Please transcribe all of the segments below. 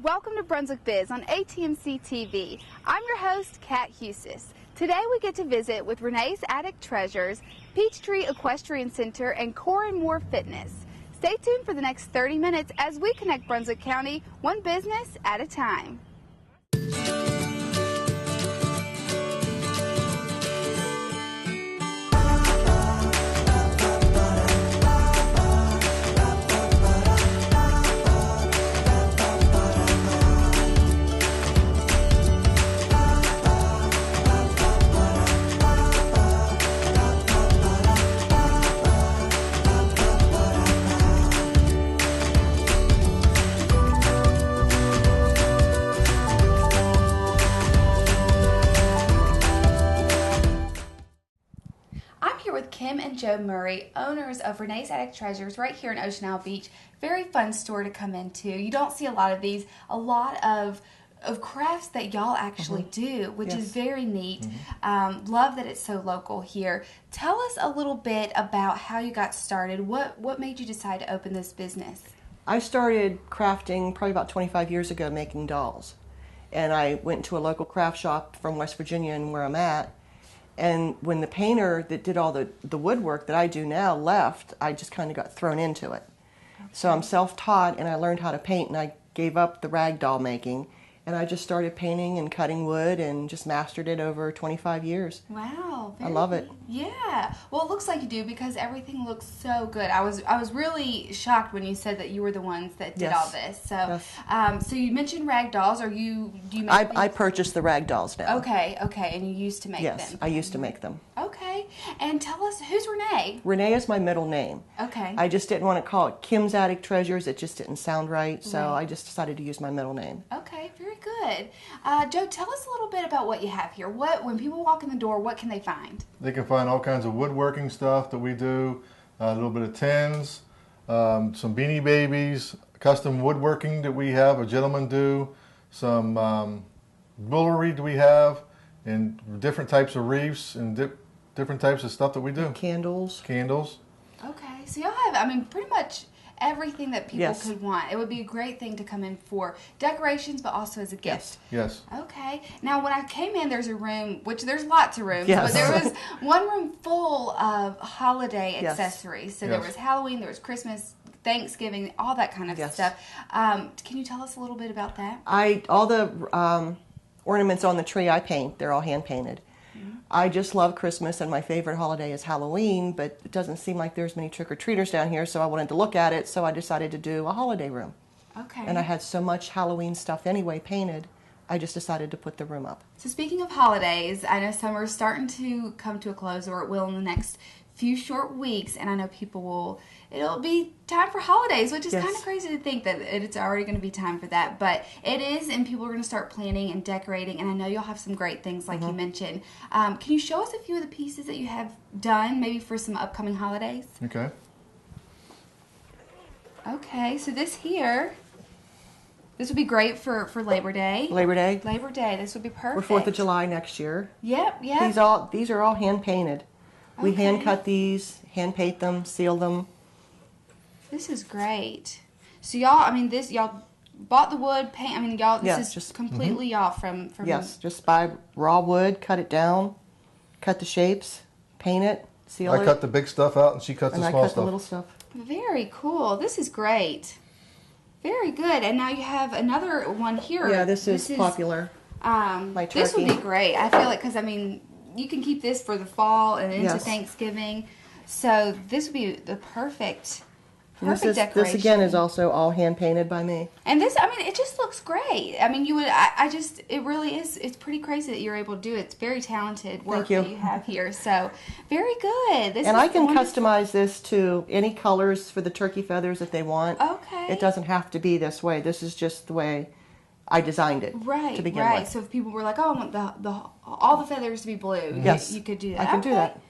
Welcome to Brunswick Biz on ATMC TV. I'm your host, Kat Husis. Today we get to visit with Renee's Attic Treasures, Peachtree Equestrian Center, and Core and More Fitness. Stay tuned for the next 30 minutes as we connect Brunswick County one business at a time. Kim and Joe Murray, owners of Renee's Attic Treasures right here in Ocean Isle Beach. Very fun store to come into. You don't see a lot of these, a lot of crafts that y'all actually do, which is very neat. Love that it's so local here. Tell us a little bit about how you got started. What made you decide to open this business? I started crafting probably about 25 years ago, making dolls. And I went to a local craft shop from West Virginia and where I'm at. And when the painter that did all the woodwork that I do now left, I just kind of got thrown into it. Okay. So I'm self-taught, and I learned how to paint, and I gave up the rag doll making. And I just started painting and cutting wood and just mastered it over 25 years. Wow. I love it. Yeah. Well, it looks like you do because everything looks so good. I was really shocked when you said that you were the ones that did all this. So so you mentioned rag dolls. Do you make I purchased the rag dolls now. Okay. And you used to make them. Yes, I used to make them. Okay. And tell us, who's Renee? Renee is my middle name. Okay. I just didn't want to call it Kim's Attic Treasures. It just didn't sound right, so I just decided to use my middle name. Okay, very good. Joe, tell us a little bit about what you have here. When people walk in the door, what can they find? They can find all kinds of woodworking stuff that we do, a little bit of tins, some Beanie Babies, custom woodworking that we have, a gentleman do, some jewelry that we have, and different types of reefs and different types of stuff that we do. Candles. Okay, so y'all have, pretty much everything that people could want. It would be a great thing to come in for decorations, but also as a gift. Yes. Okay. Now, when I came in, there's a room, which there's lots of rooms, but there was one room full of holiday accessories. So there was Halloween, there was Christmas, Thanksgiving, all that kind of stuff. Can you tell us a little bit about that? All the ornaments on the tree I paint. They're all hand painted. I just love Christmas, and my favorite holiday is Halloween, but it doesn't seem like there's many trick-or-treaters down here, so I wanted to look at it, so I decided to do a holiday room. Okay. And I had so much Halloween stuff anyway painted, I just decided to put the room up. So speaking of holidays, I know summer's starting to come to a close, or it will in the next few short weeks, and I know it'll be time for holidays, which is kind of crazy to think that it's already going to be time for that, but it is, and people are going to start planning and decorating, and I know you'll have some great things like you mentioned. Can you show us a few of the pieces that you have done, maybe for some upcoming holidays? Okay. Okay, so this would be great for Labor Day. Labor Day. This would be perfect. Or 4th of July next year. Yep. These are all hand painted. We hand cut these, hand paint them, seal them. This is great. So y'all, y'all bought the wood, paint, this is just completely y'all from... Yes, just buy raw wood, cut it down, cut the shapes, paint it, seal it. I cut the big stuff out and she cuts the small stuff. And I cut the little stuff. Very cool. This is great. Very good. And now you have another one here. Yeah, this is popular. My turkey. This would be great. I feel like, because you can keep this for the fall and into Thanksgiving. So this would be the perfect decoration. This again is also all hand painted by me. And this, it just looks great. It really is. It's pretty crazy that you're able to do it. It's very talented work that you have here. So very good. And I can customize this to any colors for the turkey feathers if they want. Okay. It doesn't have to be this way. This is just the way I designed it to begin with. So if people were like, oh, I want all the feathers to be blue, you could do that. I can do that.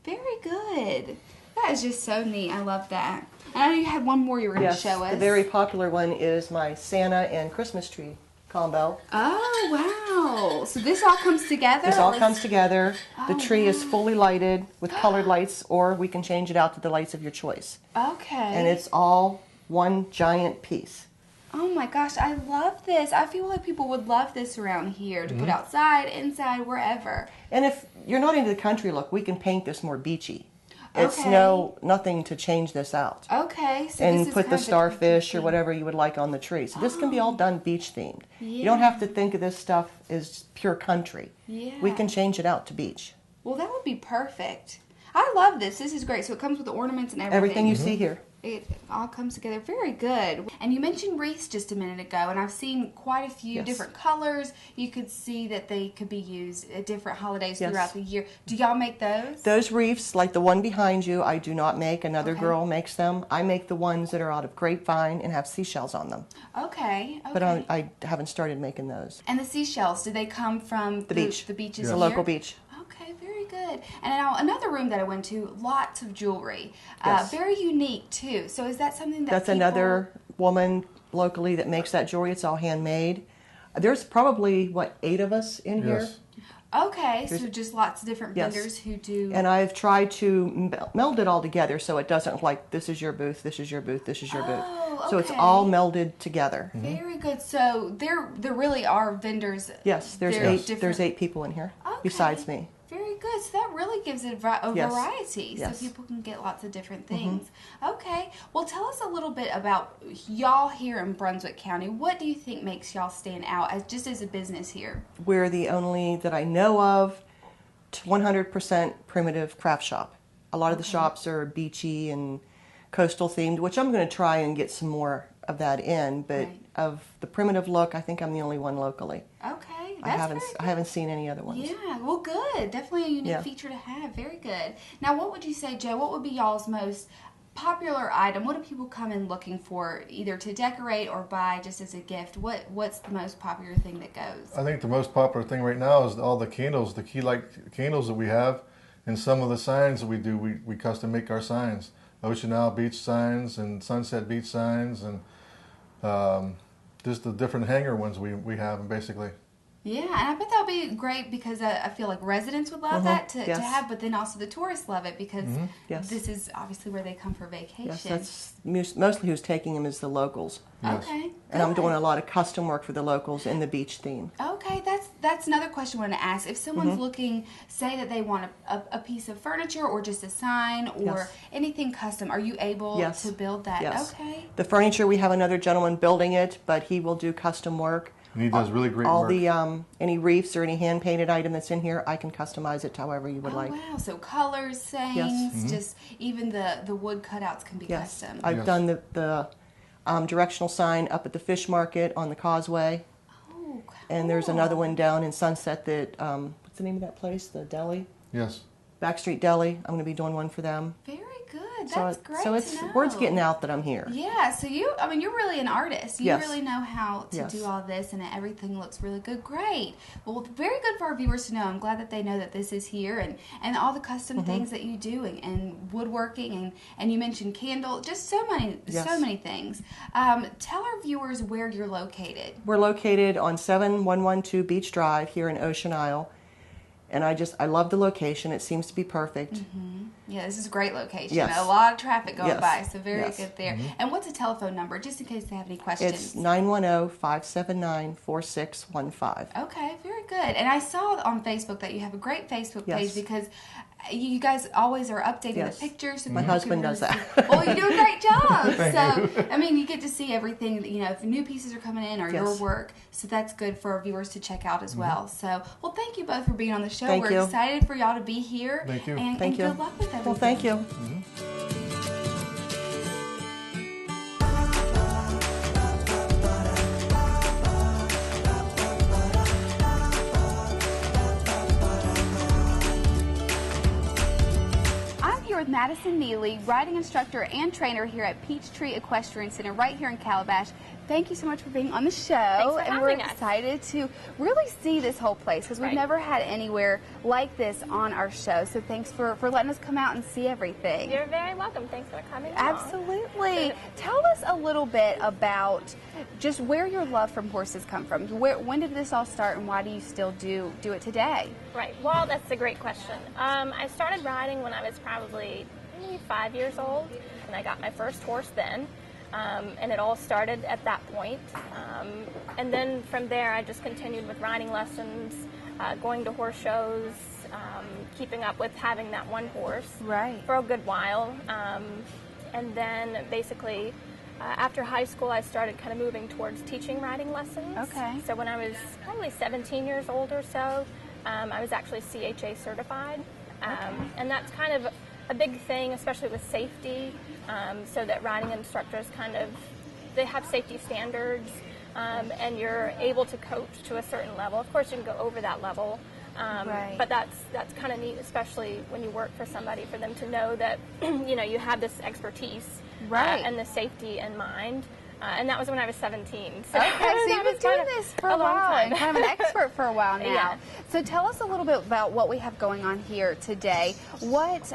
Very good. That is just so neat. I love that. And I know you had one more you were going to show us. The very popular one is my Santa and Christmas tree combo. Oh, wow. So this all comes together? This all comes together. The tree is fully lighted with colored lights, or we can change it out to the lights of your choice. Okay. And it's all one giant piece. Oh my gosh, I love this. I feel like people would love this around here to put outside, inside, wherever. And if you're not into the country look, we can paint this more beachy. It's Okay. nothing to change this out. Okay, so And this is put kind the of a starfish or theme. whatever you would like on the tree. So this can be all done beach themed. Yeah. You don't have to think of this stuff as pure country. Yeah. We can change it out to beach. Well, that would be perfect. I love this. This is great. So it comes with the ornaments and everything. Everything you see here. It all comes together very good. And you mentioned wreaths just a minute ago, and I've seen quite a few Yes. different colors. You could see that they could be used at different holidays Yes. throughout the year. Do y'all make those? Those reefs, like the one behind you, I do not make. Another Okay. girl makes them. I make the ones that are out of grapevine and have seashells on them. Okay. But okay. I haven't started making those. And the seashells, do they come from The beach. The beaches Yes. The here? local beach. Okay, very good. And now another room that I went to, lots of jewelry. Yes. Very unique too. So is that something that That's people... another woman locally that makes that jewelry. It's all handmade. There's probably, 8 of us in here? Yes. Okay, so just lots of different Yes. vendors who do... And I've tried to meld it all together so it doesn't like this is your booth, this is your booth, this is your booth. Oh, So it's okay. all melded together. Very good. So there really are vendors. Yes, there's They're 8. different- There's 8 people in here Okay. besides me. Very good. So that really gives it a Yes. variety, Yes. so people can get lots of different things. Okay. Well, tell us a little bit about y'all here in Brunswick County. What do you think makes y'all stand out as a business here? We're the only that I know of 100% primitive craft shop. A lot of the shops are beachy and coastal themed, which I'm going to try and get some more of that in. But Right. of the primitive look, I think I'm the only one locally. Okay. I haven't seen any other ones. Yeah, well, good. Definitely a unique Yeah. feature to have. Very good. Now, what would you say, Joe? What would be y'all's most popular item? What do people come in looking for, either to decorate or buy just as a gift? What's the most popular thing that goes? I think the most popular thing right now is all the candles, the key light candles that we have, and some of the signs that we do. We custom make our signs, Ocean Isle beach signs and Sunset beach signs, and just the different hanger ones we have, basically. Yeah, and I bet that'll be great because I feel like residents would love that to Yes. have, but then also the tourists love it because Yes. this is obviously where they come for vacation. Yes, that's mostly who's taking them is the locals. Yes. Okay. And I'm good. doing a lot of custom work for the locals in the beach theme. Okay, that's another question I want to ask. If someone's looking, say that they want a piece of furniture or just a sign or Yes. anything custom, are you able Yes. to build that? Yes. Okay. The furniture, we have another gentleman building it, but he will do custom work. And he does really great All work. the any reefs or any hand painted item that's in here, I can customize it to however you would Oh like. wow! So colors, sayings, just even the wood cutouts can be Yes, custom. I've Yes. done the directional sign up at the fish market on the causeway, Oh, and there's cool. another one down in Sunset that what's the name of that place? The deli, Yes. Backstreet Deli. I'm going to be doing one for them. Very good. So That's great. so it's to know. word's getting out that I'm here. Yeah, so you're really an artist. You Yes. really know how to Yes. do all this, and everything looks really good. Great. Well, very good for our viewers to know. I'm glad that they know that this is here, and all the custom Mm-hmm. things that you do, and woodworking, and you mentioned candle, just so many Yes. things. Tell our viewers where you're located. We're located on 7112 Beach Drive here in Ocean Isle, and I love the location. It seems to be perfect. Yeah, this is a great location. Yes. A lot of traffic going Yes. by, so very Yes. good there. And what's a telephone number, just in case they have any questions? It's 910-579-4615. Okay, very good. And I saw on Facebook that you have a great Facebook page Yes. because you guys always are updating Yes. the pictures. So My people husband can does really that. see- Well, you do a great job. Thank So, I mean, you get to see everything, if new pieces are coming in or your Yes. work. So that's good for our viewers to check out as well. So, well, thank you both for being on the show. Thank We're you. excited for y'all to be here. Thank you. And, Thank and you. good luck with everything. Well, thank you. I'm here with Madison Neely, riding instructor and trainer here at Peachtree Equestrian Center right here in Calabash. Thank you so much for being on the show. for and we're having us. excited to really see this whole place because we've Right. never had anywhere like this on our show. So thanks for letting us come out and see everything. You're very welcome. Thanks for coming along. Absolutely. Tell us a little bit about just where your love from horses come from. When did this all start and why do you still do it today? Right. Well, that's a great question. I started riding when I was probably maybe 5 years old, and I got my first horse then. And it all started at that point. And then from there, I just continued with riding lessons, going to horse shows, keeping up with having that one horse for a good while. And then basically, after high school, I started kind of moving towards teaching riding lessons. Okay. So when I was probably 17 years old or so, I was actually CHA certified. And that's kind of a big thing, especially with safety, so that riding instructors they have safety standards, and you're able to coach to a certain level. Of course, you can go over that level, but that's kind of neat, especially when you work for somebody, for them to know that you have this expertise and the safety in mind. And that was when I was 17. So okay, so you've been doing this for a while and kind of an expert for a while now. Yeah. So tell us a little bit about what we have going on here today. What,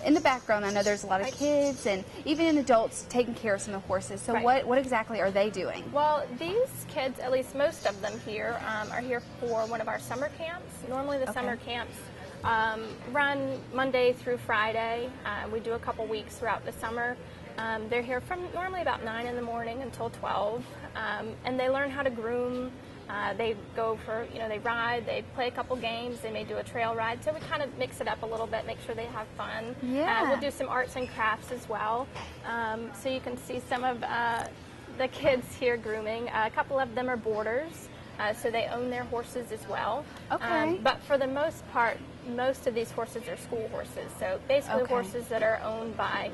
in the background, I know there's a lot of kids and even adults taking care of some of the horses. So what exactly are they doing? Well, these kids, at least most of them here, are here for one of our summer camps. Normally the summer camps run Monday through Friday. We do a couple weeks throughout the summer. They're here from normally about 9 in the morning until 12, and they learn how to groom. They go for, they ride, they play a couple games, they may do a trail ride, so we kind of mix it up a little bit, make sure they have fun. Yeah. We'll do some arts and crafts as well, so you can see some of the kids here grooming. A couple of them are boarders, so they own their horses as well. Okay. But for the most part, most of these horses are school horses, so basically horses that are owned by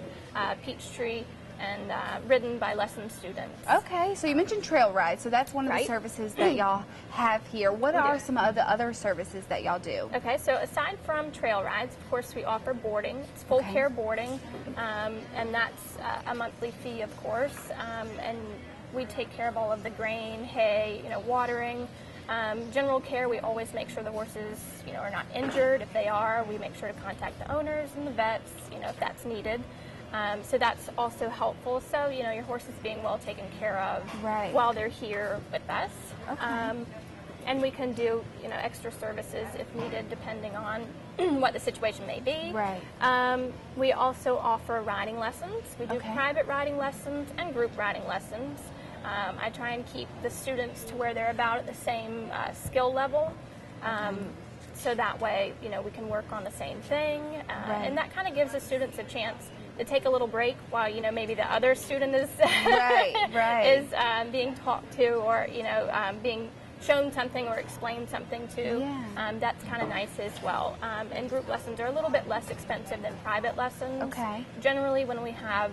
Peachtree and ridden by lesson students. Okay, so you mentioned trail rides, so that's one of the services that y'all have here. What are some of the other services that y'all do? Okay, so aside from trail rides, of course, we offer boarding. It's full care boarding, and that's a monthly fee, of course, and we take care of all of the grain, hay, watering. General care, we always make sure the horses, are not injured. If they are, we make sure to contact the owners and the vets, if that's needed. So that's also helpful. So, your horse is being well taken care of while they're here with us. Okay. And we can do, extra services if needed, depending on what the situation may be. Right. We also offer riding lessons. We do private riding lessons and group riding lessons. I try and keep the students to where they're about at the same skill level. So that way, we can work on the same thing. And that kind of gives the students a chance to take a little break while, maybe the other student is, is being talked to or, being shown something or explained something to. That's kind of nice as well. And group lessons are a little bit less expensive than private lessons. Okay. Generally, when we have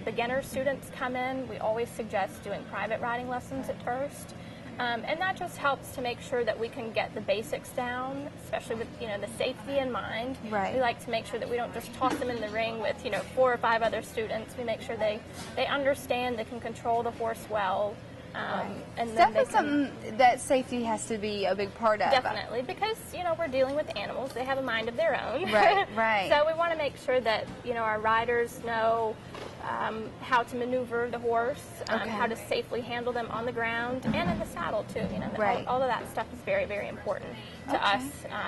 beginner students come in, we always suggest doing private riding lessons at first. And that just helps to make sure that we can get the basics down, especially with, the safety in mind. Right. We like to make sure that we don't just toss them in the ring with, 4 or 5 other students. We make sure they understand, they can control the horse well. And It's then definitely something that safety has to be a big part of. Definitely, because, we're dealing with animals. They have a mind of their own. Right. So we want to make sure that, our riders know how to maneuver the horse, how to safely handle them on the ground and in the saddle, too. All of that stuff is very, very important to us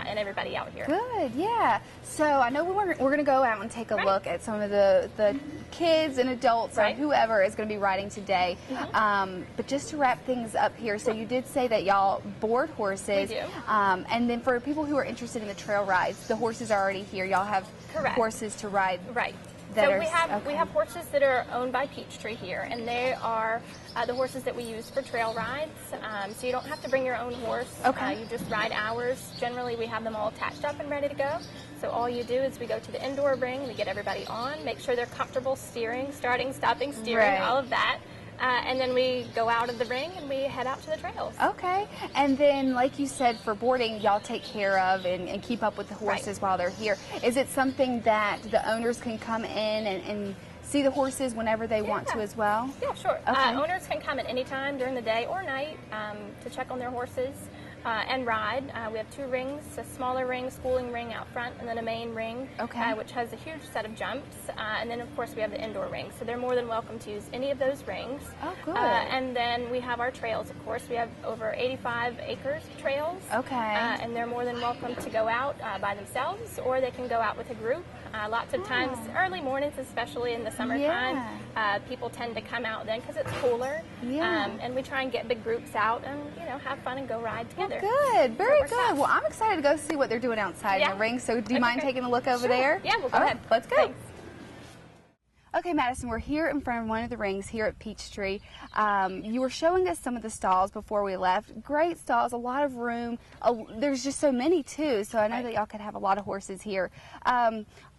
and everybody out here. Good, yeah. So I know we're going to go out and take a look at some of the kids and adults or whoever is going to be riding today. But just to wrap things up here, so you did say that y'all board horses. We do. And then for people who are interested in the trail rides, the horses are already here. Y'all have horses to ride. Right. So we have horses that are owned by Peachtree here, and they are the horses that we use for trail rides. So you don't have to bring your own horse. You just ride ours. Generally, we have them all attached up and ready to go. So all you do is we go to the indoor ring, we get everybody on, make sure they're comfortable steering, starting, stopping, steering, all of that. And then we go out of the ring and we head out to the trails. Okay. And then, like you said, for boarding, y'all take care of and keep up with the horses while they're here. Is it something that the owners can come in and see the horses whenever they want to as well? Yeah, sure. Okay. Owners can come at any time during the day or night to check on their horses. and ride. We have 2 rings, a smaller ring, schooling ring out front, and then a main ring, which has a huge set of jumps. And then, of course, we have the indoor ring. So they're more than welcome to use any of those rings. Oh, good. And then we have our trails, of course. We have over 85 acres of trails. Okay. And they're more than welcome to go out by themselves, or they can go out with a group. Lots of times, early mornings, especially in the summertime, people tend to come out then because it's cooler. Yeah. And we try and get big groups out and, you know, have fun and go ride together. Good, very good. Well, I'm excited to go see what they're doing outside in the ring. So do you mind taking a look over there? Yeah, we'll go ahead. Let's go. Thanks. Okay, Madison, we're here in front of one of the rings here at Peachtree. You were showing us some of the stalls before we left. Great stalls, a lot of room. There's just so many, too, so I know that y'all could have a lot of horses here.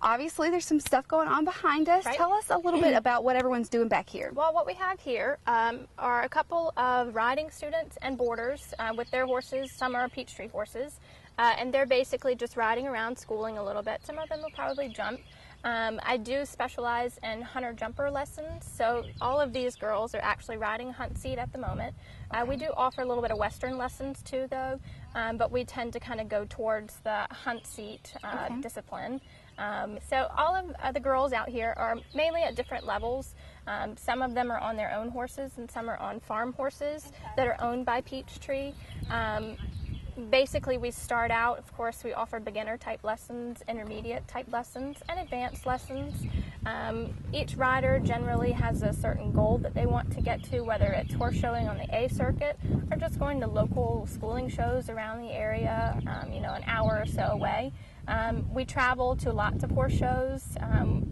Obviously, there's some stuff going on behind us. Tell us a little bit about what everyone's doing back here. Well, what we have here are a couple of riding students and boarders with their horses. Some are Peachtree horses, and they're basically just riding around, schooling a little bit. Some of them will probably jump. I do specialize in hunter-jumper lessons, so all of these girls are actually riding a hunt seat at the moment. We do offer a little bit of Western lessons too, though, but we tend to kind of go towards the hunt seat discipline. So all of the girls out here are mainly at different levels. Some of them are on their own horses, and some are on farm horses that are owned by Peachtree. Basically, we start out, of course, we offer beginner type lessons, intermediate type lessons, and advanced lessons. Each rider generally has a certain goal that they want to get to, whether it's horse showing on the A circuit or just going to local schooling shows around the area, you know, an hour or so away. We travel to lots of horse shows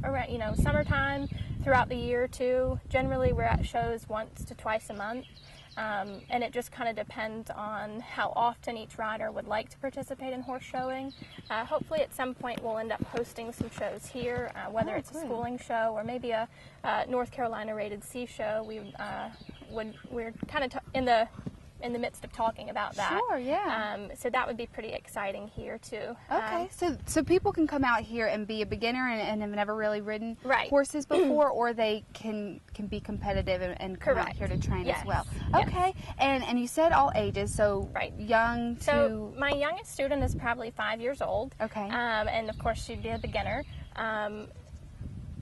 around, you know, summertime, throughout the year too. Generally, we're at shows once to twice a month. And it just kind of depends on how often each rider would like to participate in horse showing. Hopefully at some point we'll end up hosting some shows here, whether it's a schooling show or maybe a North Carolina rated C show. We're kind of in the midst of talking about that. Sure, yeah. So that would be pretty exciting here too. Okay, so people can come out here and be a beginner and have never really ridden horses before, or they can be competitive and come out here to train as well. Okay, and you said all ages, so young to... So my youngest student is probably 5 years old. Okay. And of course she'd be a beginner.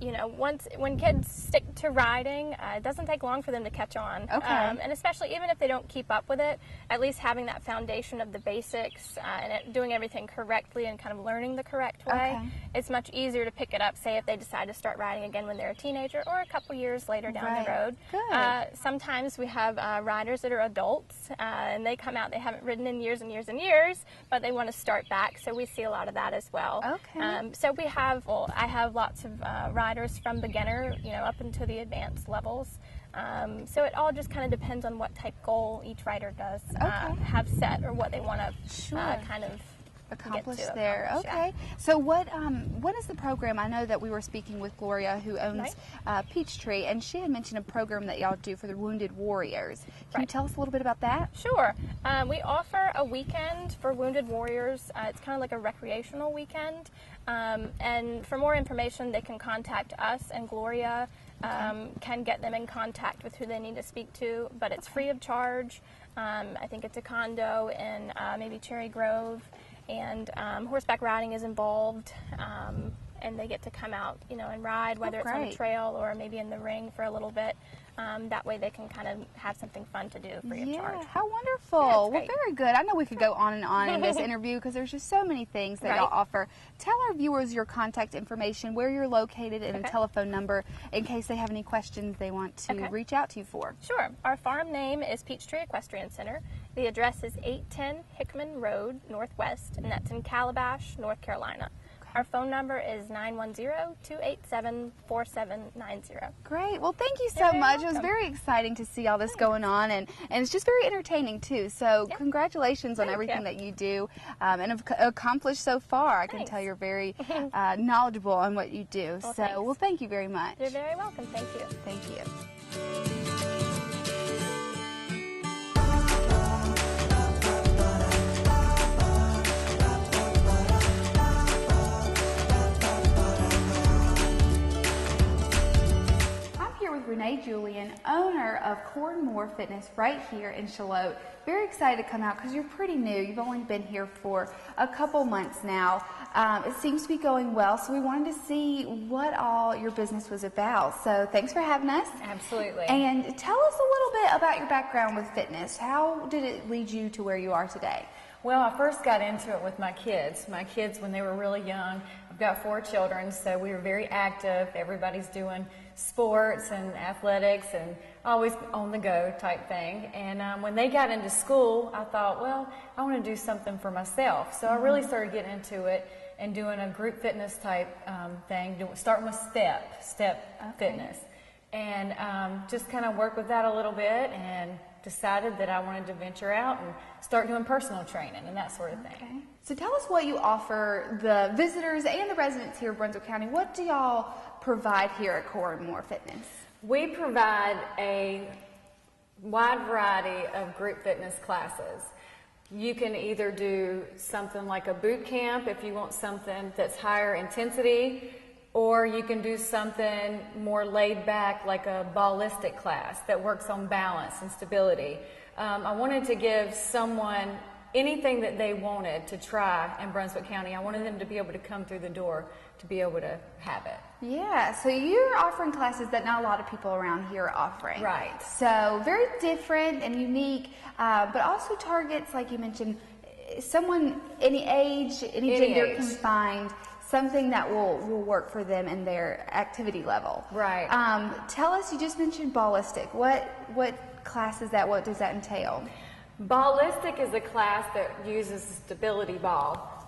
You know, when kids stick to riding, it doesn't take long for them to catch on. Okay. And especially even if they don't keep up with it, at least having that foundation of the basics and doing everything correctly and kind of learning the correct way, it's much easier to pick it up, say, if they decide to start riding again when they're a teenager or a couple years later down the road. Good. Sometimes we have riders that are adults and they come out, they haven't ridden in years and years and years, but they want to start back, so we see a lot of that as well. Okay. So we have, I have lots of riders from beginner, you know, up into the advanced levels. So it all just kind of depends on what type goal each rider does have set, or what they want to kind of accomplish there. Okay. So what is the program? I know that we were speaking with Gloria, who owns Peachtree, and she had mentioned a program that y'all do for the wounded warriors. Can you tell us a little bit about that? Sure. We offer a weekend for wounded warriors. It's kind of like a recreational weekend. And for more information, they can contact us, and Gloria can get them in contact with who they need to speak to, but it's free of charge. I think it's a condo in maybe Cherry Grove, and horseback riding is involved, and they get to come out, you know, and ride, whether it's on the trail or maybe in the ring for a little bit. That way they can kind of have something fun to do free of charge. How wonderful. Well, very good. I know we could go on and on in this interview because there's just so many things that y'all offer. Tell our viewers your contact information, where you're located, and a telephone number in case they have any questions they want to reach out to you for. Sure. Our farm name is Peachtree Equestrian Center. The address is 810 Hickman Road, Northwest, and that's in Calabash, North Carolina. Our phone number is 910-287-4790. Great. Well, thank you so much. It was very exciting to see all this going on, and it's just very entertaining, too. So congratulations on everything that you do and have accomplished so far. I can tell you're very knowledgeable on what you do. Well, thank you very much. You're very welcome. Thank you. Thank you. Renee Julian, owner of Core and More Fitness right here in Charlotte. Very excited to come out because you're pretty new. You've only been here for a couple months now. It seems to be going well, so we wanted to see what all your business was about. So thanks for having us. Absolutely. And tell us a little bit about your background with fitness. How did it lead you to where you are today? Well, I first got into it with my kids. My kids, when they were really young, I've got 4 children, so we were very active. Everybody's doing sports and athletics and always on the go type thing. And when they got into school, I thought, well, I want to do something for myself. So I really started getting into it and doing a group fitness type thing, starting with step fitness. And just kind of work with that a little bit and decided that I wanted to venture out and start doing personal training and that sort of thing. Okay. So tell us what you offer the visitors and the residents here in Brunswick County. What do y'all provide here at Core and More Fitness? We provide a wide variety of group fitness classes. You can either do something like a boot camp if you want something that's higher intensity, or you can do something more laid back like a ballistic class that works on balance and stability. I wanted to give someone anything that they wanted to try in Brunswick County. I wanted them to be able to come through the door to be able to have it. Yeah, so you're offering classes that not a lot of people around here are offering. Right. So very different and unique, but also targets, like you mentioned, someone, any age, any gender age. can find something that will work for them and their activity level. Right. Tell us, you just mentioned ballistic. What class is that? What does that entail? Ballistic is a class that uses a stability ball,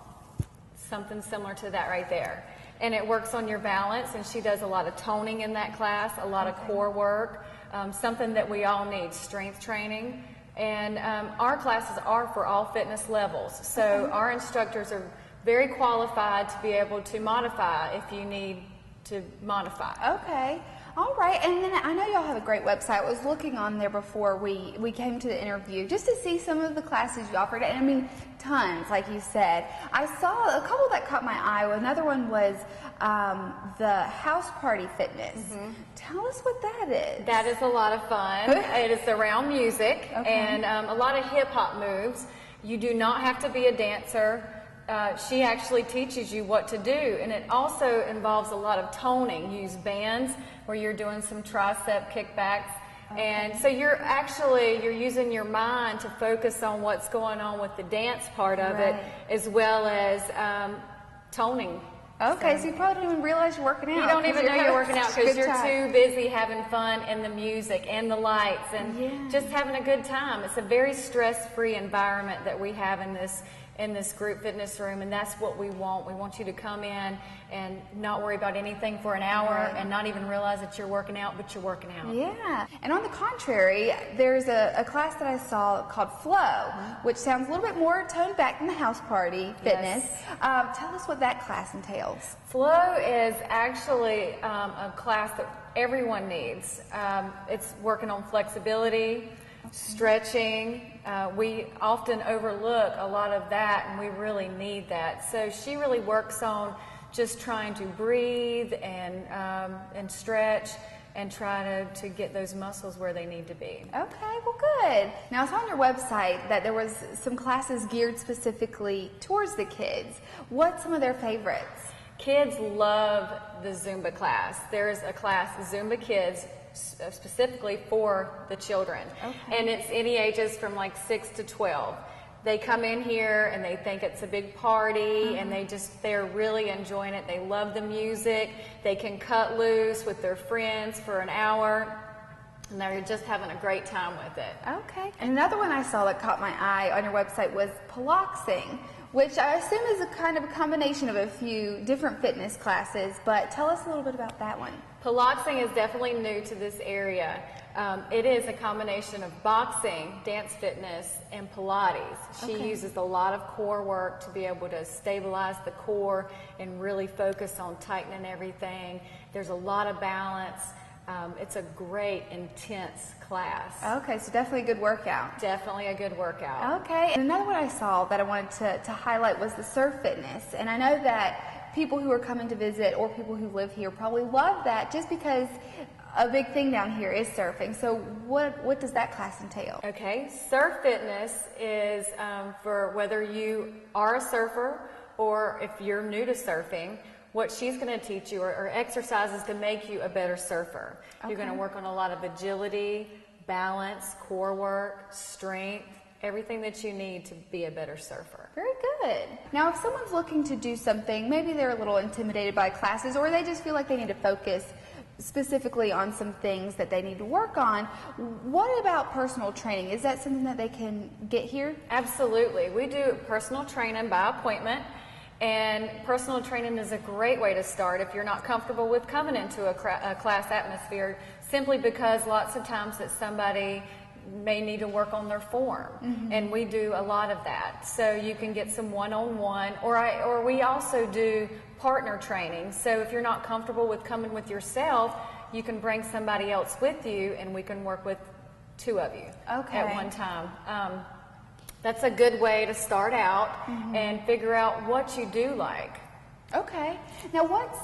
something similar to that right there. And it works on your balance, and she does a lot of toning in that class, a lot of core work, something that we all need, strength training. And our classes are for all fitness levels. So our instructors are very qualified to be able to modify if you need to modify. Okay. All right. And then I know y'all have a great website. I was looking on there before we came to the interview just to see some of the classes you offered. And I mean, tons, like you said. I saw a couple that caught my eye. Another one was the house party fitness. Tell us what that is. That is a lot of fun. It is around music and a lot of hip hop moves. You do not have to be a dancer. She actually teaches you what to do, and it also involves a lot of toning. You use bands where you're doing some tricep kickbacks, and so you're using your mind to focus on what's going on with the dance part of it, as well as toning. Okay, so you probably don't even realize you're working out. You don't even know you're working out because you're time. too busy having fun in the music and the lights and just having a good time. It's a very stress-free environment that we have in this group fitness room, and that's what we want. We want you to come in and not worry about anything for an hour and not even realize that you're working out, but you're working out. Yeah. And on the contrary, there's a class that I saw called Flow, which sounds a little bit more toned back than the house party fitness. Tell us what that class entails. Flow is actually a class that everyone needs. It's working on flexibility, stretching. We often overlook a lot of that, and we really need that. So she really works on just trying to breathe and stretch and try to get those muscles where they need to be. Okay, well good. Now, it's on your website that there was some classes geared specifically towards the kids. What's some of their favorites? Kids love the Zumba class. There's a class, Zumba Kids, specifically for the children. And it's any ages from like 6 to 12. They come in here and they think it's a big party and they're really enjoying it. They love the music. They can cut loose with their friends for an hour and they're just having a great time with it. Okay. And another one I saw that caught my eye on your website was piloxing, which I assume is a kind of a combination of a few different fitness classes, but tell us a little bit about that one. Piloxing is definitely new to this area. It is a combination of boxing, dance fitness, and Pilates. She uses a lot of core work to be able to stabilize the core and really focus on tightening everything. There's a lot of balance. It's a great, intense class. Okay, so definitely a good workout. Definitely a good workout. Okay, and another one I saw that I wanted to highlight was the surf fitness. And I know that people who are coming to visit or people who live here probably love that just because a big thing down here is surfing. So what does that class entail? Okay, Surf Fitness is for whether you are a surfer or if you're new to surfing. What she's going to teach you are exercises to make you a better surfer. Okay. You're going to work on a lot of agility, balance, core work, strength, everything that you need to be a better surfer. Very good. Now, if someone's looking to do something, maybe they're a little intimidated by classes, or they just feel like they need to focus specifically on some things that they need to work on, what about personal training? Is that something that they can get here? Absolutely. We do personal training by appointment. And personal training is a great way to start if you're not comfortable with coming into a class atmosphere, simply because lots of times that somebody may need to work on their form, and we do a lot of that. So you can get some one-on-one, or we also do partner training. So if you're not comfortable with coming with yourself, you can bring somebody else with you, and we can work with two of you at one time. That's a good way to start out and figure out what you do like. Okay. Now, what's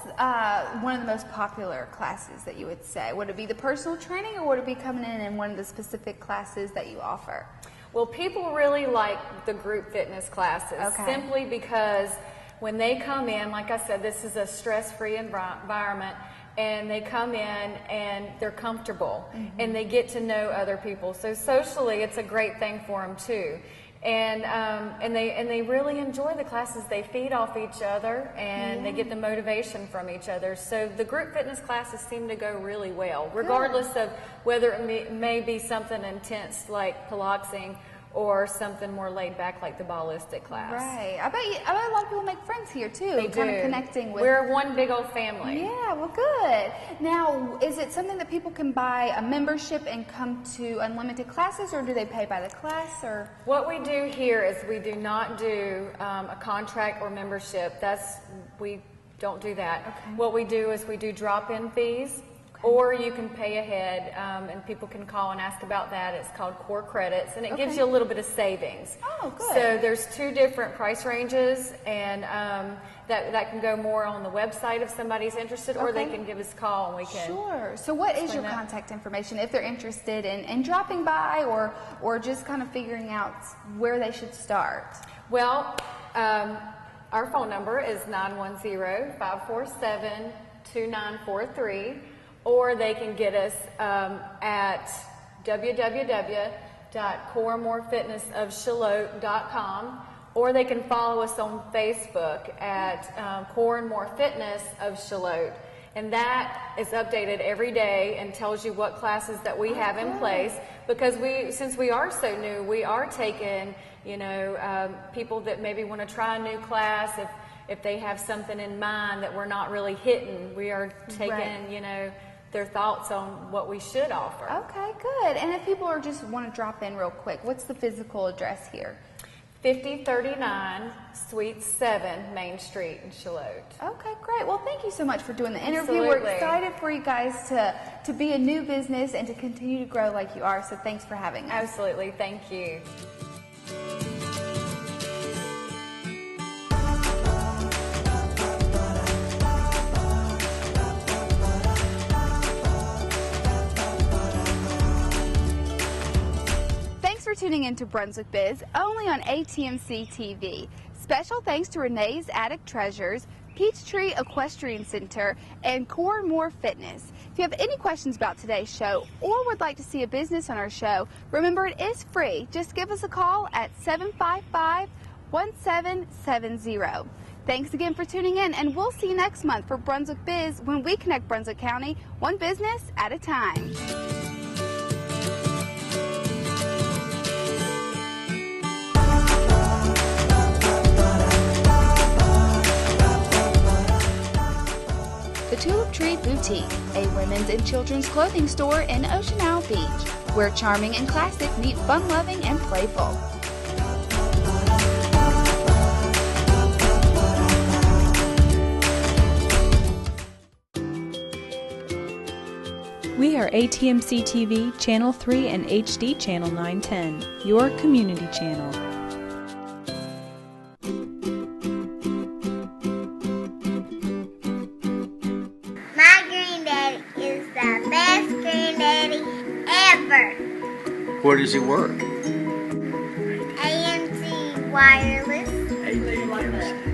one of the most popular classes that you would say? Would it be the personal training, or would it be coming in one of the specific classes that you offer? Well, people really like the group fitness classes, simply because when they come in, like I said, this is a stress-free environment, and they come in and they're comfortable, and they get to know other people. So socially, it's a great thing for them too. And they really enjoy the classes. They feed off each other, and they get the motivation from each other. So the group fitness classes seem to go really well, regardless of whether it may be something intense like piloxing or something more laid back like the ballistic class. Right. I bet a lot of people make friends here too. They kind do. of connecting with. We're one big old family. Yeah, well, good. Now, is it something that people can buy a membership and come to unlimited classes, or do they pay by the class? Or what we do here is we do not do a contract or membership. We don't do that. Okay. What we do is we do drop-in fees. Or you can pay ahead, and people can call and ask about that. It's called Core Credits, and it gives you a little bit of savings. Oh, good. So there's two different price ranges, and that can go more on the website if somebody's interested, or they can give us a call and we can. Sure. So what is your contact information if they're interested in dropping by or just kind of figuring out where they should start? Well, our phone number is 910-547-2943. Or they can get us at www.coreandmorefitnessofshallotte.com, or they can follow us on Facebook at Core and More Fitness of Charlotte. And that is updated every day and tells you what classes that we have in place, because since we are so new, we are taking, people that maybe want to try a new class. If they have something in mind that we're not really hitting, we are taking, their thoughts on what we should offer. Okay, good. And if people just want to drop in real quick, what's the physical address here? 5039 Suite 7 Main Street in Charlotte. Okay, great. Well, thank you so much for doing the interview. Absolutely. We're excited for you guys to be a new business and to continue to grow like you are. So thanks for having us. Absolutely. Thank you. For tuning in to Brunswick Biz, only on ATMC TV. Special thanks to Renee's Attic Treasures, Peachtree Equestrian Center, and Core and More Fitness. If you have any questions about today's show or would like to see a business on our show, remember it is free. Just give us a call at 755-1770. Thanks again for tuning in, and we'll see you next month for Brunswick Biz, when we connect Brunswick County one business at a time. The Tulip Tree Boutique, a women's and children's clothing store in Ocean Isle Beach, where charming and classic meet fun-loving and playful. We are ATMC TV, Channel 3 and HD Channel 910, your community channel. My granddad is the best Where does he work? AMC Wireless. AT&T.